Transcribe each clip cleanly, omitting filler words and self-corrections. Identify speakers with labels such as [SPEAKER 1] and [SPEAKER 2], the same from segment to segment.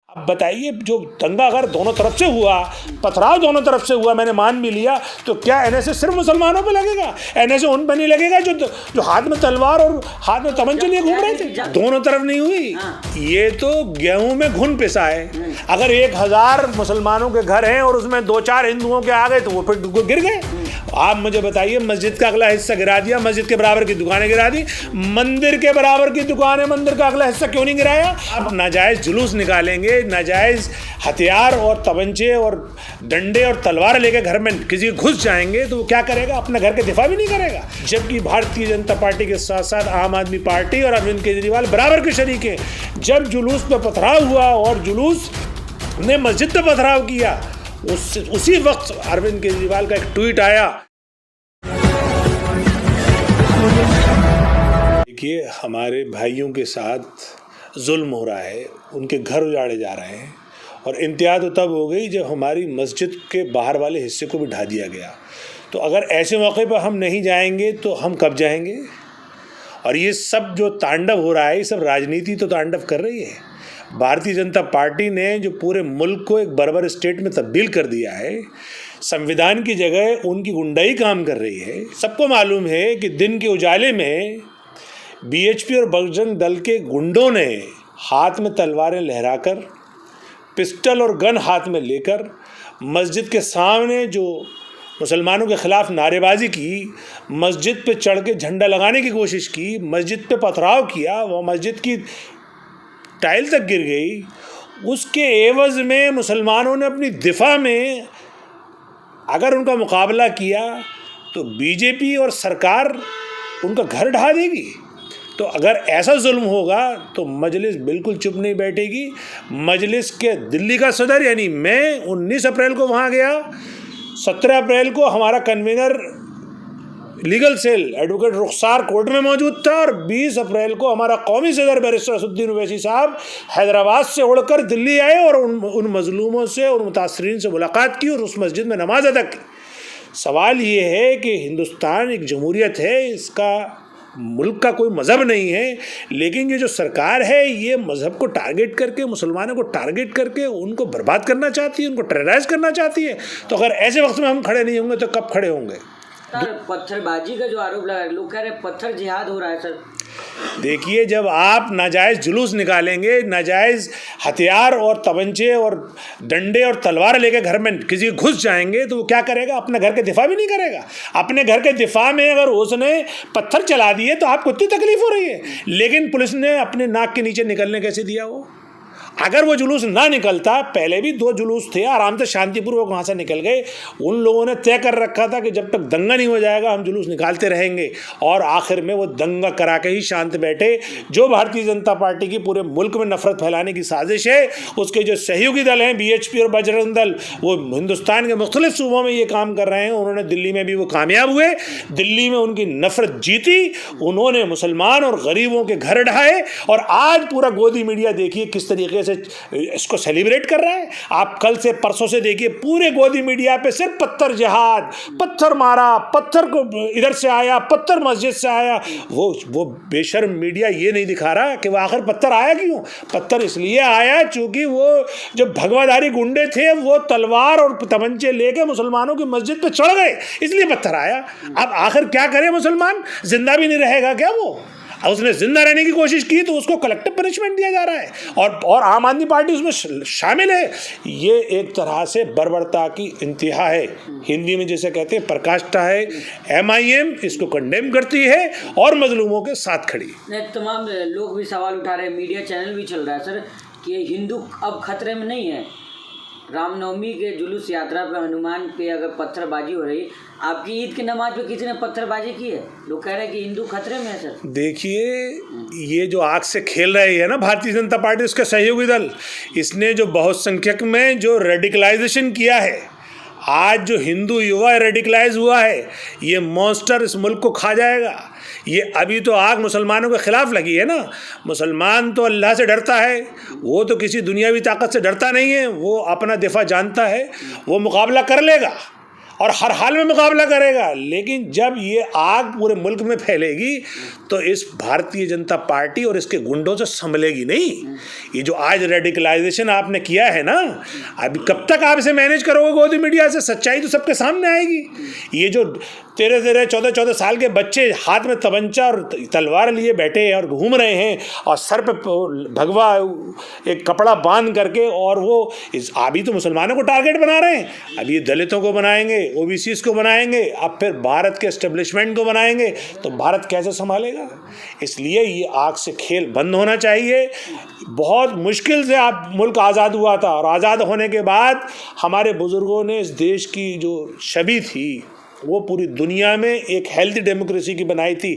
[SPEAKER 1] अब बताइए, जो दंगा अगर दोनों तरफ से हुआ, पथराव दोनों तरफ से हुआ, मैंने मान भी लिया, तो क्या एनएसए सिर्फ मुसलमानों पे लगेगा? एनएसए उन पे नहीं लगेगा जो हाथ में तलवार और हाथ में तमंचे लिए घूम रहे थे? दोनों तरफ नहीं हुई। ये तो गेहूं में घुन पिसा है। अगर 1000 मुसलमानों के घर हैं और उसमें 2-4 हिंदुओं के आ गए तो वो फिर गिर गए। आप मुझे बताइए, मस्जिद का अगला हिस्सा गिरा दिया, मस्जिद के बराबर की दुकानें गिरा दी, मंदिर के बराबर की दुकानें, मंदिर का अगला हिस्सा क्यों नहीं गिराया? अब नाजायज जुलूस निकालेंगे, नाजायज हथियार और तमंचे और डंडे और तलवार लेकर घर में किसी घुस जाएंगे तो वो क्या करेगा? अपने घर के दिफा भी नहीं करेगा। जबकि भारतीय जनता पार्टी के साथ साथ आम आदमी पार्टी और अरविंद केजरीवाल बराबर के शरीक हैं। जब जुलूस पे पथराव हुआ और जुलूस ने मस्जिद पे पथराव किया, उसी वक्त अरविंद केजरीवाल का एक ट्वीट आया। देखिए, हमारे भाइयों के साथ जुल्म हो रहा है, उनके घर उजाड़े जा रहे हैं, और इंतहा तो तब हो गई जब हमारी मस्जिद के बाहर वाले हिस्से को भी ढा दिया गया। तो अगर ऐसे मौके पर हम नहीं जाएंगे तो हम कब जाएंगे? और ये सब जो तांडव हो रहा है, ये सब राजनीति तो तांडव कर रही है। भारतीय जनता पार्टी ने जो पूरे मुल्क को एक बर्बर स्टेट में तब्दील कर दिया है, संविधान की जगह उनकी गुंडाई काम कर रही है। सबको मालूम है कि दिन के उजाले में बीएचपी और बजरंग दल के गुंडों ने हाथ में तलवारें लहराकर, पिस्टल और गन हाथ में लेकर मस्जिद के सामने जो मुसलमानों के ख़िलाफ़ नारेबाजी की, मस्जिद पे चढ़ के झंडा लगाने की कोशिश की, मस्जिद पे पथराव किया, वह मस्जिद की टाइल तक गिर गई। उसके एवज़ में मुसलमानों ने अपनी दिफा में अगर उनका मुकाबला किया तो बीजेपी और सरकार उनका घर ढा देगी। तो अगर ऐसा जुल्म होगा तो मजलिस बिल्कुल चुप नहीं बैठेगी। मजलिस के दिल्ली का सदर यानी मैं 19 अप्रैल को वहाँ गया, 17 अप्रैल को हमारा कन्वीनर लीगल सेल एडवोकेट रुखसार कोर्ट में मौजूद था, और 20 अप्रैल को हमारा कौमी सदर बैरिस्टर असदुद्दीन ओवैसी साहब हैदराबाद से उड़कर दिल्ली आए और उन मजलूमों से और मुतासरीन से मुलाकात की और उस मस्जिद में नमाज अदा की। सवाल ये है कि हिंदुस्तान एक जमहूरियत है, इसका मुल्क का कोई मज़हब नहीं है, लेकिन ये जो सरकार है ये मज़हब को टारगेट करके, मुसलमानों को टारगेट करके उनको बर्बाद करना चाहती है, उनको टेरराइज करना चाहती है। तो अगर ऐसे वक्त में हम खड़े नहीं होंगे तो कब खड़े होंगे?
[SPEAKER 2] सर, पत्थरबाजी का जो आरोप लगा, लोग कह रहे हैं पत्थर जिहाद हो रहा है। सर
[SPEAKER 1] देखिए, जब आप नाजायज़ जुलूस निकालेंगे, नाजायज़ हथियार और तमंचे और डंडे और तलवार लेकर घर में किसी घुस जाएंगे तो वो क्या करेगा? अपने घर के दिफा भी नहीं करेगा। अपने घर के दिफा में अगर उसने पत्थर चला दिए तो आपको इतनी तकलीफ हो रही है, लेकिन पुलिस ने अपने नाक के नीचे निकलने कैसे दिया? वो अगर वो जुलूस ना निकलता, पहले भी 2 जुलूस थे, आराम से शांतिपूर्वक वहाँ से निकल गए। उन लोगों ने तय कर रखा था कि जब तक दंगा नहीं हो जाएगा हम जुलूस निकालते रहेंगे, और आखिर में वो दंगा करा के ही शांत बैठे। जो भारतीय जनता पार्टी की पूरे मुल्क में नफरत फैलाने की साजिश है, उसके जो सहयोगी दल हैं बीएचपी और बजरंग दल, वो हिंदुस्तान के मुख्तलिफ सूबों में ये काम कर रहे हैं। उन्होंने दिल्ली में भी वो कामयाब हुए, दिल्ली में उनकी नफरत जीती, उन्होंने मुसलमान और गरीबों के घर ढाए, और आज पूरा गोदी मीडिया देखिए किस तरीके से इसको सेलिब्रेट कर रहा है। आप कल से परसों से देखिए, पूरे गोदी मीडिया पे सिर्फ पत्थर जिहाद, पत्थर मारा, पत्थर को इधर से आया, पत्थर मस्जिद से आया। वो बेशर्म मीडिया ये नहीं दिखा रहा कि वो आखिर पत्थर आया क्यों। पत्थर इसलिए आया चूंकि वो जो भगवाधारी गुंडे थे वो तलवार और तमंचे लेके मुसलमानों की मस्जिद पे चढ़ गए, इसलिए पत्थर आया। अब आखिर क्या करे मुसलमान? जिंदा भी नहीं रहेगा क्या वो? उसने जिंदा रहने की कोशिश की तो उसको कलेक्टिव पनिशमेंट दिया जा रहा है, और आम आदमी पार्टी उसमें शामिल है। ये एक तरह से बर्बरता की इंतहा है, हिंदी में जैसे कहते हैं पराकाष्ठा है। MIM इसको कंडेम करती है और मजलूमों के साथ खड़ी।
[SPEAKER 2] तमाम लोग भी सवाल उठा रहे हैं, मीडिया चैनल भी चल रहा है सर कि हिंदू अब खतरे में नहीं है। रामनवमी के जुलूस यात्रा पे हनुमान पे अगर पत्थरबाजी हो रही, आपकी ईद की नमाज पे किसी ने पत्थरबाजी की है? लोग कह रहे हैं कि हिंदू खतरे में है। सर
[SPEAKER 1] देखिए, ये जो आग से खेल रही है ना भारतीय जनता पार्टी, उसके सहयोगी दल, इसने जो बहुत संख्यक में जो रेडिकलाइजेशन किया है, आज जो हिंदू युवा रेडिकलाइज हुआ है, ये मॉन्स्टर इस मुल्क को खा जाएगा। ये अभी तो आग मुसलमानों के ख़िलाफ़ लगी है ना। मुसलमान तो अल्लाह से डरता है, वो तो किसी दुनियावी ताकत से डरता नहीं है, वो अपना दिफा जानता है, वो मुकाबला कर लेगा। और हर हाल में मुकाबला करेगा। लेकिन जब ये आग पूरे मुल्क में फैलेगी तो इस भारतीय जनता पार्टी और इसके गुंडों से संभलेगी नहीं। ये जो आज रेडिकलाइजेशन आपने किया है ना, अभी कब तक आप इसे मैनेज करोगे गोदी मीडिया से? सच्चाई तो सबके सामने आएगी। ये जो 13-13, 14-14 साल के बच्चे हाथ में तमंचा और तलवार लिए बैठे हैं और घूम रहे हैं और सर पे भगवा एक कपड़ा बांध करके, और वो अभी तो मुसलमानों को टारगेट बना रहे हैं, अभी ये दलितों को बनाएंगे, ओबीसीज को बनाएंगे, अब फिर भारत के एस्टेब्लिशमेंट को बनाएंगे, तो भारत कैसे संभालेगा? इसलिए ये आग से खेल बंद होना चाहिए। बहुत मुश्किल से आप मुल्क आज़ाद हुआ था, और आज़ाद होने के बाद हमारे बुज़ुर्गों ने इस देश की जो छवि थी वो पूरी दुनिया में एक हेल्थी डेमोक्रेसी की बनाई थी।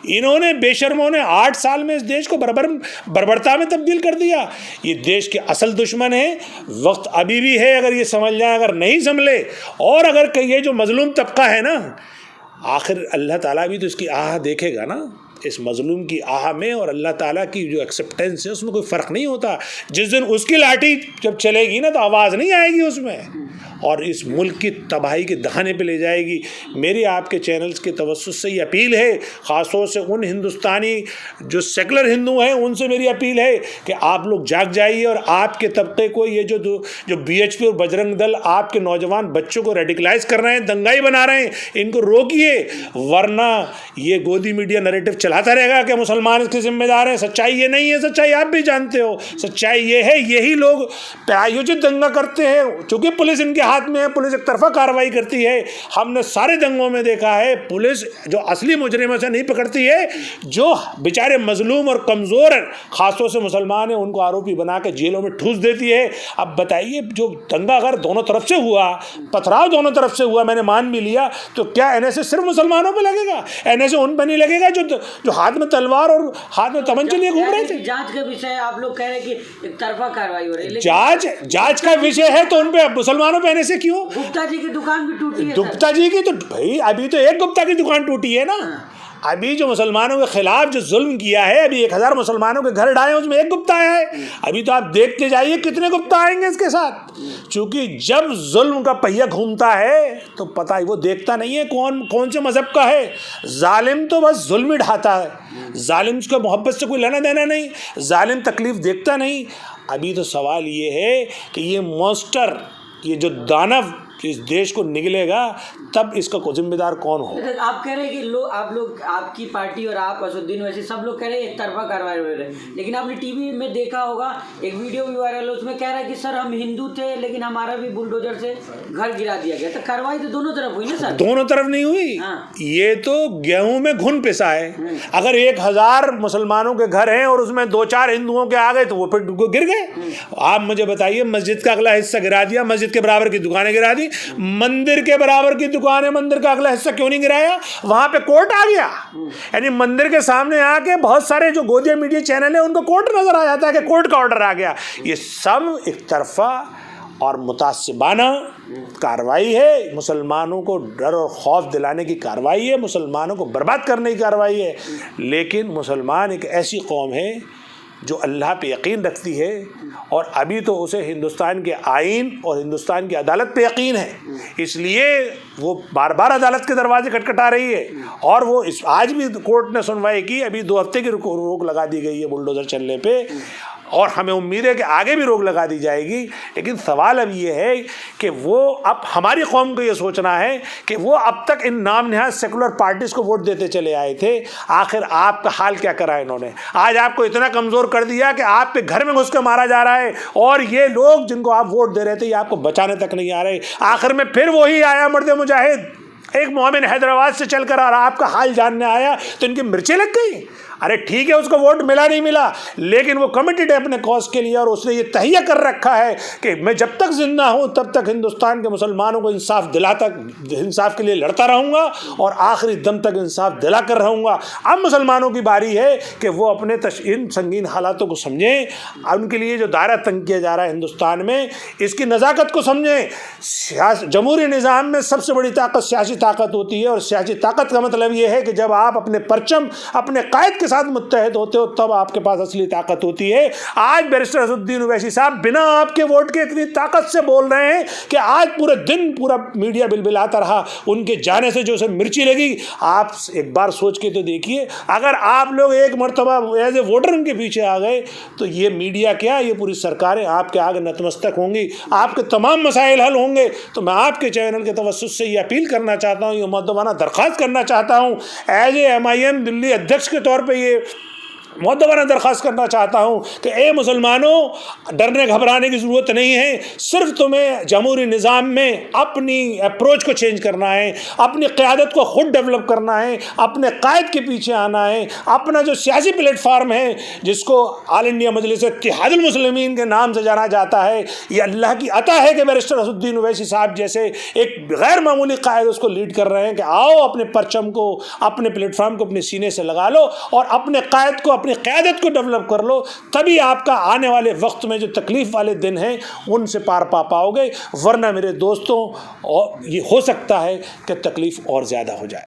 [SPEAKER 1] इन्होंने बेशर्मों ने 8 साल में इस देश को बर्बरता में तब्दील कर दिया। ये देश के असल दुश्मन है। वक्त अभी भी है, अगर ये समझ जाए, अगर नहीं संभले, और अगर ये जो मजलूम तबका है ना, आखिर अल्लाह ताला भी तो इसकी आह देखेगा ना, इस मजलूम की आह में और अल्लाह ताला की जो एक्सेप्टेंस है उसमें कोई फ़र्क नहीं होता। जिस दिन उसकी लाठी जब चलेगी ना तो आवाज़ नहीं आएगी उसमें, और इस मुल्क की तबाही के दहाने पे ले जाएगी। मेरी आपके चैनल्स के तवस्सुस से ये अपील है, ख़ासतौर से उन हिंदुस्तानी जो सेकुलर हिंदू हैं उनसे मेरी अपील है कि आप लोग जाग जाइए और आपके तबके को, ये जो BHP और बजरंग दल आपके नौजवान बच्चों को रेडिकलाइज कर रहे हैं, दंगाई बना रहे हैं, इनको रोकिए, वरना ये गोदी मीडिया नैरेटिव चलाता रहेगा कि मुसलमान इसके जिम्मेदार हैं। सच्चाई ये नहीं है, सच्चाई आप भी जानते हो। सच्चाई ये है, यही लोग प्रायोजित दंगा करते हैं, चूँकि पुलिस इनके हाथ में है, पुलिस एक तरफा कार्रवाई करती है। हमने सारे दंगों में देखा है, पुलिस जो असली मुजरिमों से नहीं पकड़ती है, जो बेचारे मजलूम और कमज़ोर खासतौर से मुसलमान हैं उनको आरोपी बना के जेलों में ठूस देती है। अब बताइए, जो दंगा अगर दोनों तरफ से हुआ, पथराव दोनों तरफ से हुआ, मैंने मान भी लिया, तो क्या NSA सिर्फ मुसलमानों पर लगेगा? NSA उन पर नहीं लगेगा जो हाथ में तलवार और हाथ में तमंचे लिए घूम रहे थे?
[SPEAKER 2] जांच का विषय आप लोग कह रहे हैं कि एक तरफा कार्रवाई हो रही है।
[SPEAKER 1] जांच का विषय है तो उन पे मुसलमानों पे NSA क्यों?
[SPEAKER 2] गुप्ता जी की दुकान भी टूटी है।
[SPEAKER 1] गुप्ता जी की तो भाई अभी तो एक गुप्ता की दुकान टूटी है ना। अभी जो मुसलमानों के खिलाफ जो जुल्म किया है, अभी 1000 मुसलमानों के घर ढाए, उसमें एक गुप्ता है। अभी तो आप देखते जाइए कितने गुप्ता आएंगे इसके साथ। क्योंकि जब जुल्म का पहिया घूमता है तो पता ही वो देखता नहीं है कौन से मजहब का है। जालिम तो बस जुल्म ही ढाता है, जालिम को मोहब्बत से कोई लेना देना नहीं, जालिम तकलीफ देखता नहीं। अभी तो सवाल ये है कि ये मॉन्स्टर, ये जो दानव इस देश को निगलेगा, तब इसका जिम्मेदार कौन हो?
[SPEAKER 2] आप कह रहे हैं कि आप लोग आपकी पार्टी और आप असुद्दीन वैसे सब लोग कह रहे हैं एक तरफा कार्रवाई हो रही है, लेकिन आपने टीवी में देखा होगा, एक वीडियो भी वायरल है, उसमें कह रहा है कि सर हम हिंदू थे लेकिन हमारा भी बुलडोजर से घर गिरा दिया गया। तो कार्रवाई तो दोनों तरफ हुई ना सर? दोनों तरफ नहीं हुई। ये तो गेहूं में घुन पिसा है। अगर 1000 मुसलमानों के घर हैं और उसमें 2-4 हिंदुओं के आ गए तो वो फिर गिर गए। आप मुझे बताइए, मस्जिद का अगला हिस्सा गिरा दिया, मस्जिद के बराबर की दुकानें गिरा दी, मंदिर के बराबर की दुकान है, मंदिर का अगला हिस्सा क्यों नहीं गिराया? वहां पे कोर्ट आ गया। यानी मंदिर के सामने आके बहुत सारे जो गोदिया मीडिया चैनल है उनको कोर्ट नजर आ जाता है कि कोर्ट का ऑर्डर आ गया। ये सब एक तरफा और मुतासिबाना कार्रवाई है, मुसलमानों को डर और खौफ दिलाने की कार्रवाई है, मुसलमानों को बर्बाद करने की कार्रवाई है। लेकिन मुसलमान एक ऐसी कौम है जो अल्लाह पे यकीन रखती है, और अभी तो उसे हिंदुस्तान के आइन और हिंदुस्तान की अदालत पे यकीन है, इसलिए वो बार बार अदालत के दरवाजे खटखटा रही है। और वो आज भी कोर्ट ने सुनवाई की, अभी 2 हफ्ते की रोक लगा दी गई है बुलडोज़र चलने पे, और हमें उम्मीद है कि आगे भी रोक लगा दी जाएगी। लेकिन सवाल अब ये है कि वो अब हमारी कौम को ये सोचना है कि वो अब तक इन नाम नहाद सेकुलर पार्टीज़ को वोट देते चले आए थे, आखिर आपका हाल क्या करा इन्होंने? आज आपको इतना कमज़ोर कर दिया कि आप पे घर में घुस के मारा जा रहा है, और ये लोग जिनको आप वोट दे रहे थे ये आपको बचाने तक नहीं आ रहे। आखिर में फिर वही आया मर्द मुजाहिद, एक मोमिन हैदराबाद से चलकर और आपका हाल जानने आया तो इनकी मिर्चें लग गई। अरे ठीक है, उसको वोट मिला नहीं मिला, लेकिन वो कमिटेड है अपने कॉज के लिए, और उसने ये तहिया कर रखा है कि मैं जब तक जिंदा हूँ तब तक हिंदुस्तान के मुसलमानों को इंसाफ के लिए लड़ता रहूँगा और आखिरी दम तक इंसाफ दिला कर रहूँगा। अब मुसलमानों की बारी है कि वो अपने इन संगीन हालातों को समझें, उनके लिए जो दायरा तंग किया जा रहा है हिंदुस्तान में, इसकी नज़ाकत को समझें। जमहूरी निज़ाम में सबसे बड़ी ताकत सियासी ताकत होती है, और सियासी ताकत का मतलब ये है कि जब आप अपने परचम अपने कायद
[SPEAKER 1] के साथ मुत्तहद होते हो तब आपके पास असली ताकत होती है। आज बैरिस्टर असदुद्दीन ओवैसी साहब बिना आपके वोट के इतनी ताकत से बोल रहे हैं कि आज पूरे दिन पूरा मीडिया बिलबिलाता रहा। उनके जाने से जो उसे मिर्ची लगी, आप एक बार सोच के तो देखिए, अगर आप लोग एक मरतबा एज ए वोटर उनके पीछे आ गए तो ये मीडिया क्या, ये पूरी सरकारें आपके आगे नतमस्तक होंगी, आपके तमाम मसाइल हल होंगे। तो मैं आपके चैनल के तवज्जुह से ये अपील करना चाहता हूँ, ये मुअद्दबाना दरख्वास्त करना चाहता हूँ, एज ए MIM दिल्ली अध्यक्ष के तौर पे ये मुअद्दबाना दरख्वास्त करना चाहता हूँ कि ए मुसलमानों, डरने घबराने की ज़रूरत नहीं है। सिर्फ तुम्हें जमहूरी निज़ाम में अपनी अप्रोच को चेंज करना है, अपनी क़यादत को ख़ुद डेवलप करना है, अपने कायद के पीछे आना है। अपना जो सियासी प्लेटफार्म है जिसको ऑल इंडिया मजलिस इत्तेहादुल मुस्लिमीन के नाम से जाना जाता है, ये अल्लाह की अता है कि बैरिस्टर असदुद्दीन ओवैसी साहब जैसे एक गैर मामूली कायद उसको लीड कर रहे हैं कि आओ अपने परचम को, अपने प्लेटफार्म को अपने सीने से लगा लो और अपने कायद को, अपनी क़यादत को डेवलप कर लो। तभी आपका आने वाले वक्त में जो तकलीफ़ वाले दिन हैं उनसे पार पा पाओगे, वरना मेरे दोस्तों और ये हो सकता है कि तकलीफ़ और ज़्यादा हो जाए।